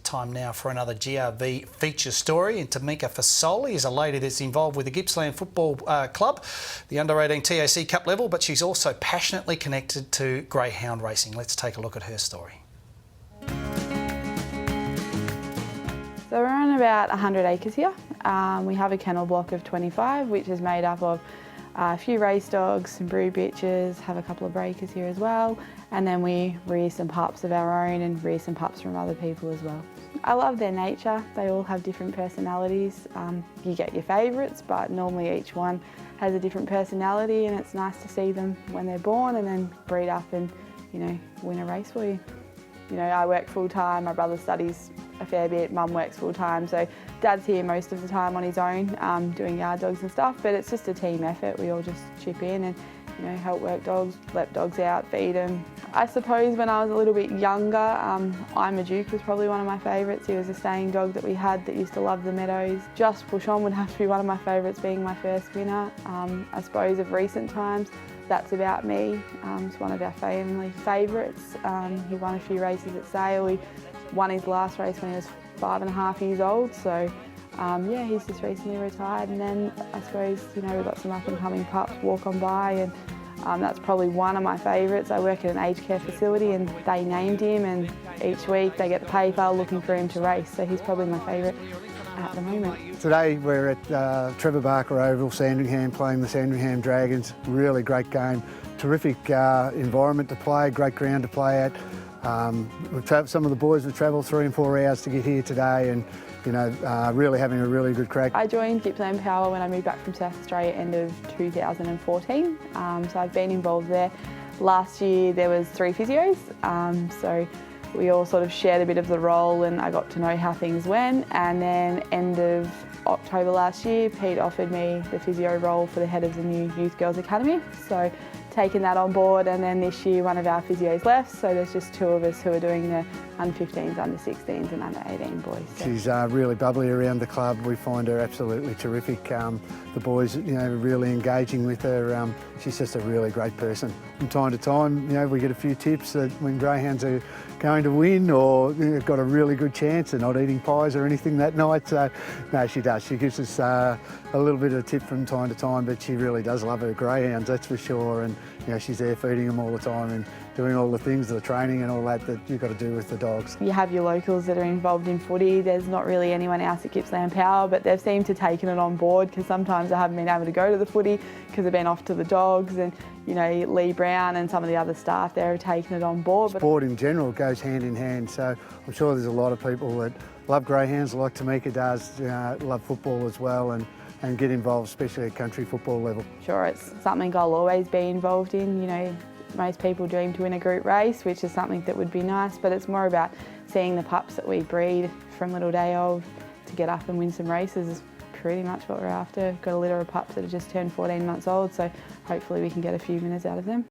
Time now for another GRV feature story. And Tamika Fasoli is a lady that's involved with the Gippsland Football Club, the under-18 TAC Cup level, but she's also passionately connected to Greyhound racing. Let's take a look at her story. So we're on about 100 acres here. We have a kennel block of 25, which is made up of a few race dogs, some brood bitches, have a couple of breakers here as well, and then we rear some pups of our own and rear some pups from other people as well. I love their nature. They all have different personalities. You get your favourites, but normally each one has a different personality, and it's nice to see them when they're born and then breed up and, you know, win a race for you. You know, I work full time, my brother studies a fair bit, mum works full time, so dad's here most of the time on his own, doing yard dogs and stuff, but it's just a team effort. We all just chip in and, you know, help work dogs, let dogs out, feed them. I suppose when I was a little bit younger, I'm a Duke was probably one of my favourites. He was a staying dog that we had that used to love the meadows. Just Push On would have to be one of my favourites, being my first winner. I suppose of recent times, That's About Me. It's one of our family favourites. He won a few races at Sale. He won his last race when he was 5.5 years old. So yeah, he's just recently retired. And then I suppose, you know, we've got some up and coming pups, Walk On By, and that's probably one of my favourites. I work at an aged care facility and they named him, and each week they get the paper looking for him to race. So he's probably my favourite at the moment. Today we're at Trevor Barker Oval, Sandringham, playing the Sandringham Dragons. Really great game, terrific environment to play, great ground to play at. Some of the boys have travelled 3 and 4 hours to get here today, and you know, really having a really good crack. I joined Gippsland Power when I moved back from South Australia end of 2014, so I've been involved there. Last year there was 3 physios, so we all sort of shared a bit of the role and I got to know how things went, and then end of October last year Pete offered me the physio role for the head of the new Youth Girls Academy, so taken that on board, and then this year one of our physios left, so there's just 2 of us who are doing the under-15s, under-16s and under-18 boys. So. She's really bubbly around the club. We find her absolutely terrific. The boys, you know, really engaging with her. She's just a really great person. From time to time, you know, we get a few tips that when greyhounds are going to win or got a really good chance, they're not eating pies or anything that night. So, no, she does. She gives us a little bit of a tip from time to time, but she really does love her greyhounds, that's for sure. And you know, she's there feeding them all the time and doing all the things, the training and all that you've got to do with the dogs. You have your locals that are involved in footy. There's not really anyone else at Gippsland Power, but they've seemed to have taken it on board, because sometimes I haven't been able to go to the footy because I've been off to the dogs, and you know, Lee Brown and some of the other staff there have taken it on board. Sport in general goes hand in hand, so I'm sure there's a lot of people that love greyhounds like Tamika does, love football as well, and get involved, especially at country football level. Sure, it's something I'll always be involved in. You know, most people dream to win a group race, which is something that would be nice, but it's more about seeing the pups that we breed from little day of to get up and win some races is pretty much what we're after. Got a litter of pups that have just turned 14 months old, so hopefully we can get a few winners out of them.